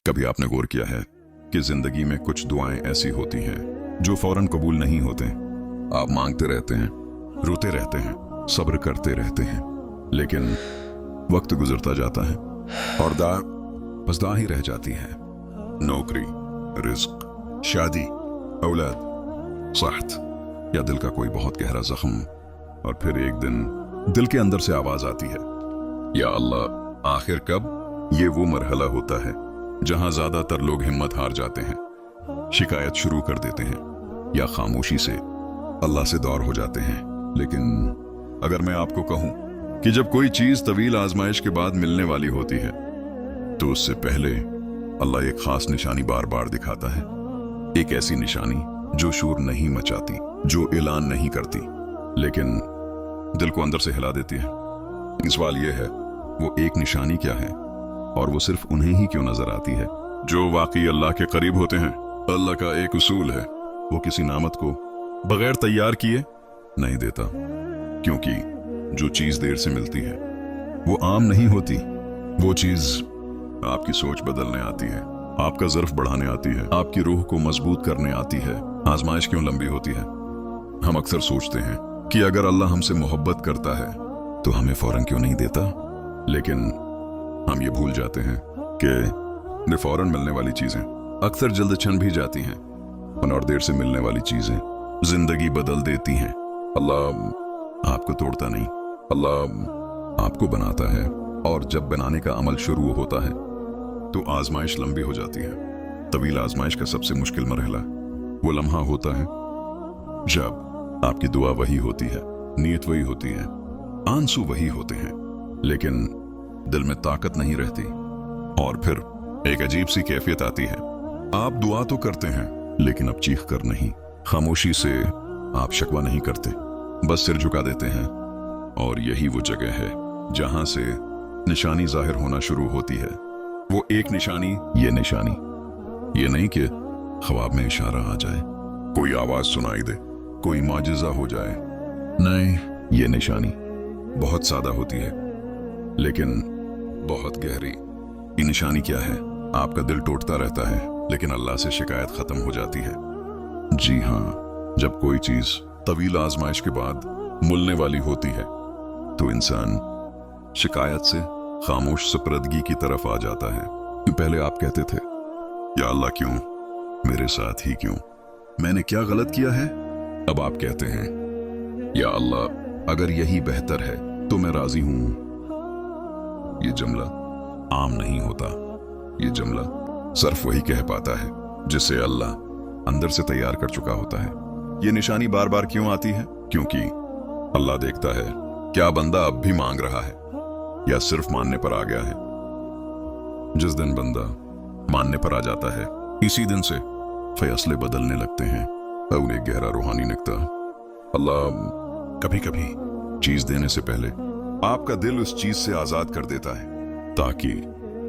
कभी आपने गौर किया है कि जिंदगी में कुछ दुआएं ऐसी होती हैं जो फौरन कबूल नहीं होते। आप मांगते रहते हैं, रोते रहते हैं, सब्र करते रहते हैं, लेकिन वक्त गुजरता जाता है और बस दां ही रह जाती है। नौकरी, रिज्क, शादी, औलाद, सेहत या दिल का कोई बहुत गहरा जख्म। और फिर एक दिन दिल के अंदर से आवाज आती है, या अल्लाह, आखिर कब? ये वो मरहला होता है जहां ज्यादातर लोग हिम्मत हार जाते हैं, शिकायत शुरू कर देते हैं या खामोशी से अल्लाह से दूर हो जाते हैं। लेकिन अगर मैं आपको कहूं कि जब कोई चीज तवील आजमाइश के बाद मिलने वाली होती है तो उससे पहले अल्लाह एक खास निशानी बार बार दिखाता है। एक ऐसी निशानी जो शोर नहीं मचाती, जो ऐलान नहीं करती, लेकिन दिल को अंदर से हिला देती है। सवाल यह है, वो एक निशानी क्या है और वो सिर्फ उन्हें ही क्यों नजर आती है जो वाकई अल्लाह के करीब होते हैं? अल्लाह का एक उसूल है, वो किसी नामत को बगैर तैयार किए नहीं देता, क्योंकि जो चीज देर से मिलती है वो आम नहीं होती। वो चीज आपकी सोच बदलने आती है, आपका ज़र्फ बढ़ाने आती है, आपकी रूह को मजबूत करने आती है। आजमाइश क्यों लंबी होती है? हम अक्सर सोचते हैं कि अगर अल्लाह हमसे मोहब्बत करता है तो हमें फौरन क्यों नहीं देता, लेकिन हम ये भूल जाते हैं कि फौरन मिलने वाली चीजें अक्सर जल्द छन भी जाती हैं और देर से मिलने वाली चीजें जिंदगी बदल देती हैं। अल्लाह आपको तोड़ता नहीं, अल्लाह आपको बनाता है, और जब बनाने का अमल शुरू होता है तो आजमाइश लंबी हो जाती है। तवील आजमाइश का सबसे मुश्किल मरहला वो लम्हा होता है जब आपकी दुआ वही होती है, नीयत वही होती है, आंसू वही होते हैं, लेकिन दिल में ताकत नहीं रहती। और फिर एक अजीब सी कैफियत आती है। आप दुआ तो करते हैं लेकिन अब चीख कर नहीं, खामोशी से आप शिकवा नहीं करते, बस सिर झुका देते हैं। और यही वो जगह है जहां से निशानी जाहिर होना शुरू होती है। वो एक निशानी, ये नहीं कि ख्वाब में इशारा आ जाए, कोई आवाज सुनाई दे, कोई माजिज़ा हो जाए। नहीं, ये निशानी बहुत सादा होती है लेकिन बहुत गहरी। ये निशानी क्या है? आपका दिल टूटता रहता है लेकिन अल्लाह से शिकायत खत्म हो जाती है। जी हाँ, जब कोई चीज तवील आजमाइश के बाद मिलने वाली होती है तो इंसान शिकायत से खामोश सुपरदगी की तरफ आ जाता है। पहले आप कहते थे, या अल्लाह क्यों, मेरे साथ ही क्यों, मैंने क्या गलत किया है? अब आप कहते हैं, या अल्लाह, अगर यही बेहतर है तो मैं राजी हूं। ये जुमला आम नहीं होता, ये जुमला सिर्फ वही कह पाता है जिसे अल्लाह अंदर से तैयार कर चुका होता है। ये निशानी बार बार क्यों आती है? क्योंकि अल्लाह देखता है क्या बंदा अब भी मांग रहा है या सिर्फ मानने पर आ गया है। जिस दिन बंदा मानने पर आ जाता है, इसी दिन से फैसले बदलने लगते हैं और एक गहरा रूहानी निकता। अल्लाह कभी कभी चीज देने से पहले आपका दिल उस चीज से आजाद कर देता है, ताकि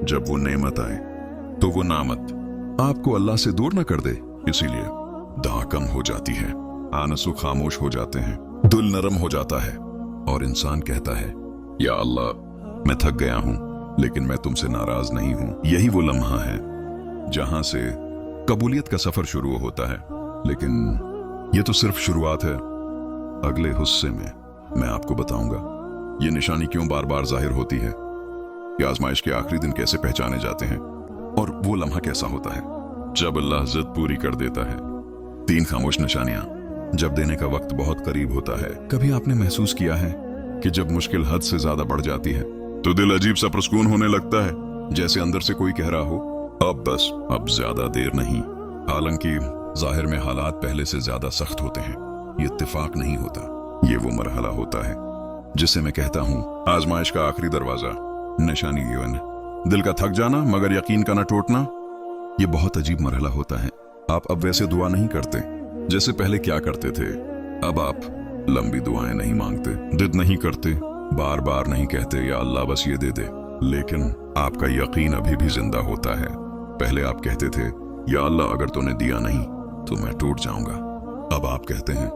जब वो नेमत आए तो वो नामत आपको अल्लाह से दूर न कर दे। इसीलिए दां कम हो जाती है, आंसू खामोश हो जाते हैं, दिल नरम हो जाता है और इंसान कहता है, या अल्लाह, मैं थक गया हूं लेकिन मैं तुमसे नाराज नहीं हूं। यही वो लम्हा है जहां से कबूलियत का सफर शुरू होता है। लेकिन ये तो सिर्फ शुरुआत है। अगले हिस्से में मैं आपको बताऊंगा ये निशानी क्यों बार बार जाहिर होती है, ये आजमाइश के आखिरी दिन कैसे पहचाने जाते हैं, और वो लम्हा कैसा होता है जब अल्लाह जिद पूरी कर देता है। 3 खामोश निशानियां जब देने का वक्त बहुत करीब होता है। कभी आपने महसूस किया है कि जब मुश्किल हद से ज्यादा बढ़ जाती है तो दिल अजीब सा पुरस्कून होने लगता है, जैसे अंदर से कोई कह रहा हो, अब बस, अब ज्यादा देर नहीं। हालांकि जाहिर में हालात पहले से ज्यादा सख्त होते हैं। ये इत्तेफाक नहीं होता, ये वो मरहला होता है जिसे मैं कहता हूं आजमाइश का आखिरी दरवाजा। निशानी दिल का थक जाना मगर यकीन का न टूटना। ये बहुत अजीब मरहला होता है। आप अब वैसे दुआ नहीं करते जैसे पहले क्या करते थे। अब आप लंबी दुआएं नहीं मांगते, जिद नहीं करते, बार बार नहीं कहते, या अल्लाह बस ये दे दे, लेकिन आपका यकीन अभी भी जिंदा होता है। पहले आप कहते थे, या अल्लाह, अगर तूने दिया नहीं तो मैं टूट जाऊंगा। अब आप कहते हैं,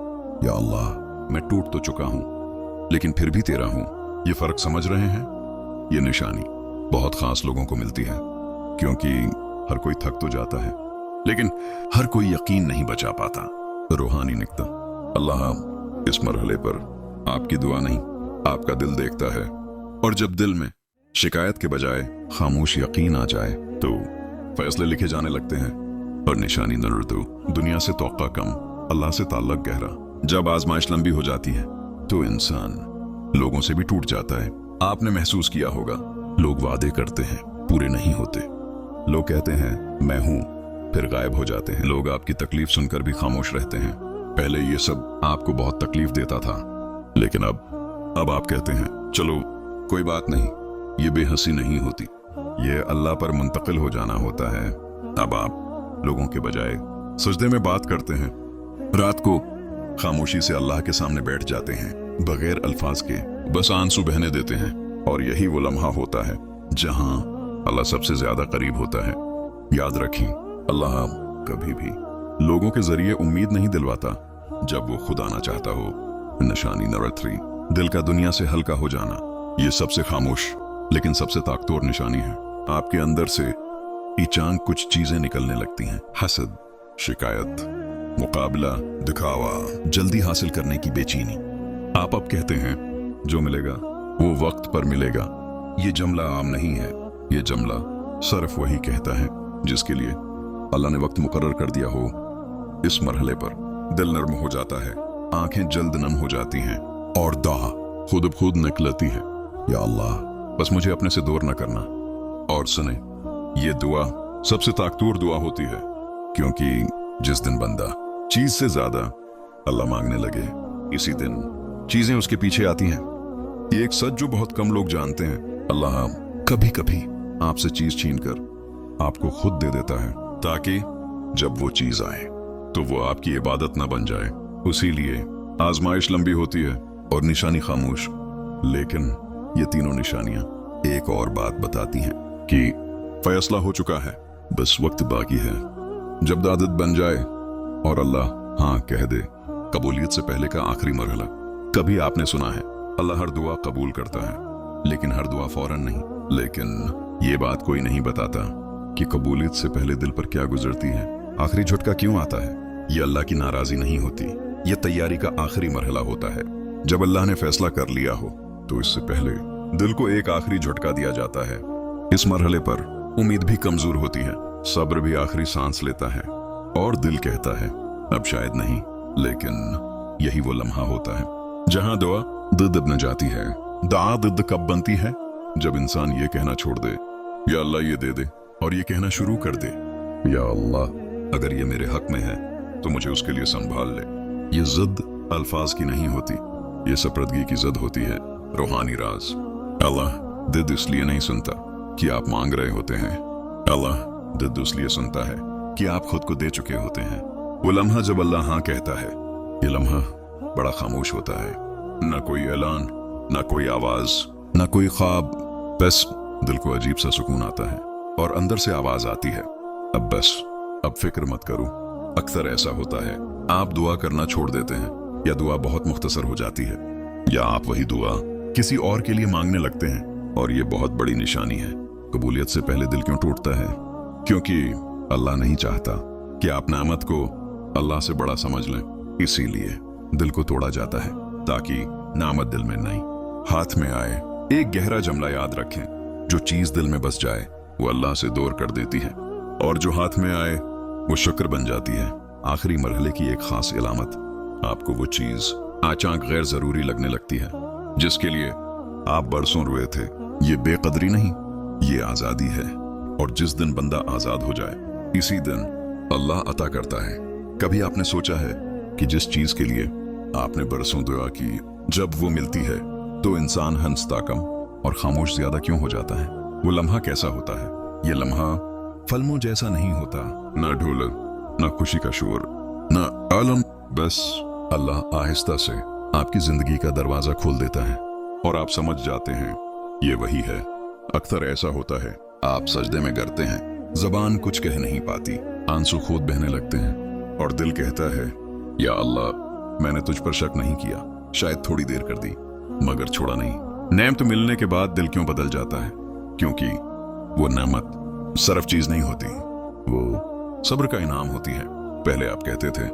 या अल्लाह, मैं टूट तो चुका हूं लेकिन फिर भी तेरा हूं। ये फर्क समझ रहे हैं? ये निशानी बहुत खास लोगों को मिलती है, क्योंकि हर कोई थक तो जाता है, लेकिन हर कोई यकीन नहीं बचा पाता। रूहानी निकता, अल्लाह इस मरहले पर आपकी दुआ नहीं, आपका दिल देखता है, और जब दिल में शिकायत के बजाय खामोश यकीन आ जाए तो फैसले लिखे जाने लगते हैं। और निशानी नजर तो दुनिया से तौक़ा कम, अल्लाह से ताल्लुक गहरा। जब आजमाइश लंबी हो जाती है तो इंसान लोगों से भी टूट जाता है। आपने महसूस किया होगा, लोग वादे करते हैं, पूरे नहीं होते। लोग कहते हैं मैं हूं, फिर गायब हो जाते हैं। लोग आपकी तकलीफ सुनकर भी खामोश रहते हैं। पहले ये सब आपको बहुत तकलीफ देता था, लेकिन अब आप कहते हैं चलो कोई बात नहीं, ये बेहसी नहीं होती, ये अल्लाह पर मुंतकिल हो जाना होता है। अब आप लोगों के बजाय सजदे में बात करते हैं, रात को खामोशी से अल्लाह के सामने बैठ जाते हैं, बगैर अल्फाज के बस आंसू बहने देते हैं। और यही वो लम्हा होता है जहां अल्लाह सबसे ज्यादा करीब होता है। याद रखें, अल्लाह कभी भी लोगों के जरिए उम्मीद नहीं दिलवाता, जब वो खुद आना चाहता हो। निशानी नंबर 3, दिल का दुनिया से हल्का हो जाना। ये सबसे खामोश लेकिन सबसे ताकतवर निशानी है। आपके अंदर से अचानक कुछ चीजें निकलने लगती हैं। हसद, शिकायत, मुकाबला, दिखावा, जल्दी हासिल करने की बेचैनी। आप अब कहते हैं जो मिलेगा वो वक्त पर मिलेगा। ये जुमला आम नहीं है, ये जुमला सिर्फ वही कहता है जिसके लिए अल्लाह ने वक्त मुकर्रर कर दिया हो। इस मरहले पर दिल नर्म हो जाता है, आंखें जल्द नम हो जाती हैं और दुआ खुद ब खुद निकलती है, या अल्लाह बस मुझे अपने से दूर न करना। और सुने, ये दुआ सबसे ताकतवर दुआ होती है, क्योंकि जिस दिन बंदा चीज से ज्यादा अल्लाह मांगने लगे, इसी दिन चीजें उसके पीछे आती हैं। ये एक सच जो बहुत कम लोग जानते हैं, अल्लाह कभी कभी आपसे चीज छीनकर आपको खुद दे देता है, ताकि जब वो चीज आए तो वो आपकी इबादत ना बन जाए। उसीलिए आजमाइश लंबी होती है और निशानी खामोश। लेकिन ये तीनों निशानियां एक और बात बताती हैं कि फैसला हो चुका है, बस वक्त बाकी है। जब आदत बन जाए और अल्लाह हाँ कह दे, कबूलियत से पहले का आखिरी मरहला। कभी आपने सुना है अल्लाह हर दुआ कबूल करता है, लेकिन हर दुआ फौरन नहीं। लेकिन ये बात कोई नहीं बताता कि कबूलियत से पहले दिल पर क्या गुजरती है, आखिरी झटका क्यों आता है। ये अल्लाह की नाराजी नहीं होती, ये तैयारी का आखिरी मरहला होता है। जब अल्लाह ने फैसला कर लिया हो तो इससे पहले दिल को एक आखिरी झटका दिया जाता है। इस मरहले पर उम्मीद भी कमजोर होती है, सब्र भी आखिरी सांस लेता है, और दिल कहता है अब शायद नहीं। लेकिन यही वो लम्हा होता है जहां दुआ दिद बन जाती है। दुआ दिद कब बनती है? जब इंसान ये कहना छोड़ दे या अल्लाह ये दे दे, और ये कहना शुरू कर दे या अल्लाह अगर ये मेरे हक में है तो मुझे उसके लिए संभाल ले। ये जिद अल्फाज की नहीं होती, ये सप्रदगी की जिद होती है, रूहानी राज। अल्लाह दिद इसलिए नहीं सुनता कि आप मांग रहे होते हैं, अल्लाह दिद इसलिए सुनता है कि आप खुद को दे चुके होते हैं। वो लम्हा जब अल्लाह हाँ कहता है, ये लम्हा बड़ा खामोश होता है। न कोई ऐलान, न कोई आवाज, न कोई ख्वाब, बस दिल को अजीब सा सुकून आता है और अंदर से आवाज आती है, अब बस, अब फिक्र मत करो। अक्सर ऐसा होता है, आप दुआ करना छोड़ देते हैं, या दुआ बहुत मुख्तसर हो जाती है, या आप वही दुआ किसी और के लिए मांगने लगते हैं। और ये बहुत बड़ी निशानी है। कबूलियत से पहले दिल क्यों टूटता है? क्योंकि अल्लाह नहीं चाहता कि आप नेमत को अल्लाह से बड़ा समझ लें, इसीलिए दिल को तोड़ा जाता है, ताकि नेमत दिल में नहीं हाथ में आए। एक गहरा जुमला याद रखें, जो चीज दिल में बस जाए वो अल्लाह से दूर कर देती है, और जो हाथ में आए वो शुक्र बन जाती है। आखिरी मरहले की एक खास इलामत, आपको वो चीज अचानक गैर जरूरी लगने लगती है, जिसके लिए आप बरसों रोए थे। ये बेकदरी नहीं, ये आजादी है। और जिस दिन बंदा आजाद हो जाए, इसी दिन अल्लाह अता करता है। कभी आपने सोचा है कि जिस चीज के लिए आपने बरसों दुआ की, जब वो मिलती है तो इंसान हंसता कम और खामोश ज्यादा क्यों हो जाता है? वो लम्हा कैसा होता है? ये लम्हा फल्मों जैसा नहीं होता, ना ढोलक, ना खुशी का शोर, ना आलम। बस अल्लाह आहिस्ता से आपकी जिंदगी का दरवाजा खोल देता है और आप समझ जाते हैं ये वही है। अक्सर ऐसा होता है, आप सजदे में गिरते हैं, जबान कुछ कह नहीं पाती, आंसू खुद बहने लगते हैं, और दिल कहता है या अल्लाह मैंने तुझ पर शक नहीं किया, शायद थोड़ी देर कर दी मगर छोड़ा नहीं। नेमत मिलने के बाद दिल क्यों बदल जाता है? क्योंकि वो नेमत सिर्फ चीज नहीं होती, वो सब्र का इनाम होती है। पहले आप कहते थे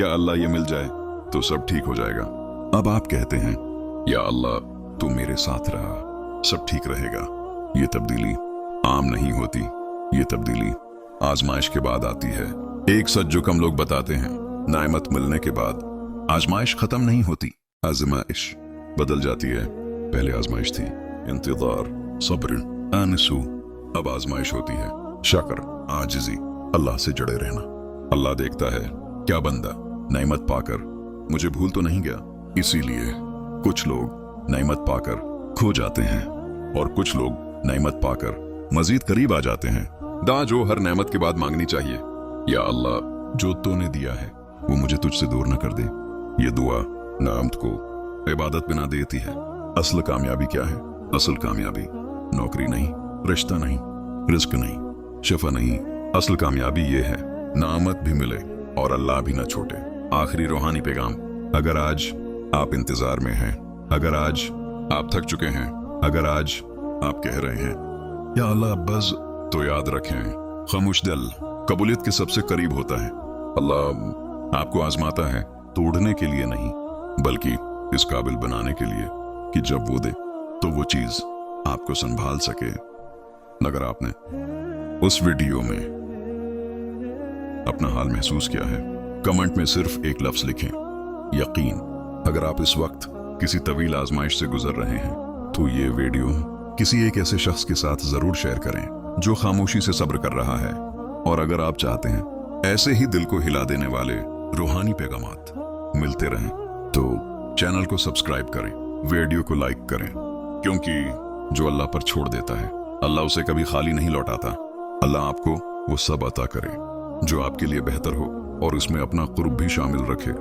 या अल्लाह ये मिल जाए तो सब ठीक हो जाएगा। अब आप कहते हैं या अल्लाह तू मेरे साथ रहा, सब ठीक रहेगा। ये तब्दीली आम नहीं होती, ये तब्दीली आजमाइश के बाद आती है। एक सच जो कम लोग बताते हैं, नेमत मिलने के बाद आजमाइश खत्म नहीं होती, आजमाइश बदल जाती है। पहले आजमाइश थी इंतजार, सब्र, आनसू, अब आजमाइश होती है शक्र, आजिजी, अल्लाह से जुड़े रहना। अल्लाह देखता है क्या बंदा नेमत पाकर मुझे भूल तो नहीं गया। इसीलिए कुछ लोग नेमत पाकर खो जाते हैं और कुछ लोग नेमत पाकर मजीद करीब आ जाते हैं। दा जो हर नेमत के बाद मांगनी चाहिए, या अल्लाह जो तूने दिया है वो मुझे तुझसे दूर न कर दे। ये दुआ नामत को इबादत बना देती है। असल कामयाबी क्या है? असल कामयाबी नौकरी नहीं, रिश्ता नहीं, रिस्क नहीं, शफा नहीं। असल कामयाबी ये है नामत भी मिले और अल्लाह भी ना छोटे। आखिरी रूहानी पैगाम, अगर आज आप इंतजार में हैं, अगर आज आप थक चुके हैं, अगर आज आप कह रहे हैं या अल्लाह बस, तो याद रखें खामोश दिल कबूलियत के सबसे करीब होता है। अल्लाह आपको आजमाता है तोड़ने के लिए नहीं, बल्कि इस काबिल बनाने के लिए कि जब वो दे तो वो चीज आपको संभाल सके। अगर आपने उस वीडियो में अपना हाल महसूस किया है, कमेंट में सिर्फ एक लफ्ज लिखें, यकीन। अगर आप इस वक्त किसी तवील आजमाइश से गुजर रहे हैं तो ये वीडियो किसी एक ऐसे शख्स के साथ जरूर शेयर करें जो खामोशी से सब्र कर रहा है। और अगर आप चाहते हैं ऐसे ही दिल को हिला देने वाले रूहानी पैगामात मिलते रहें तो चैनल को सब्सक्राइब करें, वीडियो को लाइक करें, क्योंकि जो अल्लाह पर छोड़ देता है अल्लाह उसे कभी खाली नहीं लौटाता। अल्लाह आपको वो सब अता करे जो आपके लिए बेहतर हो और उसमें अपना कुर्ब भी शामिल रखे।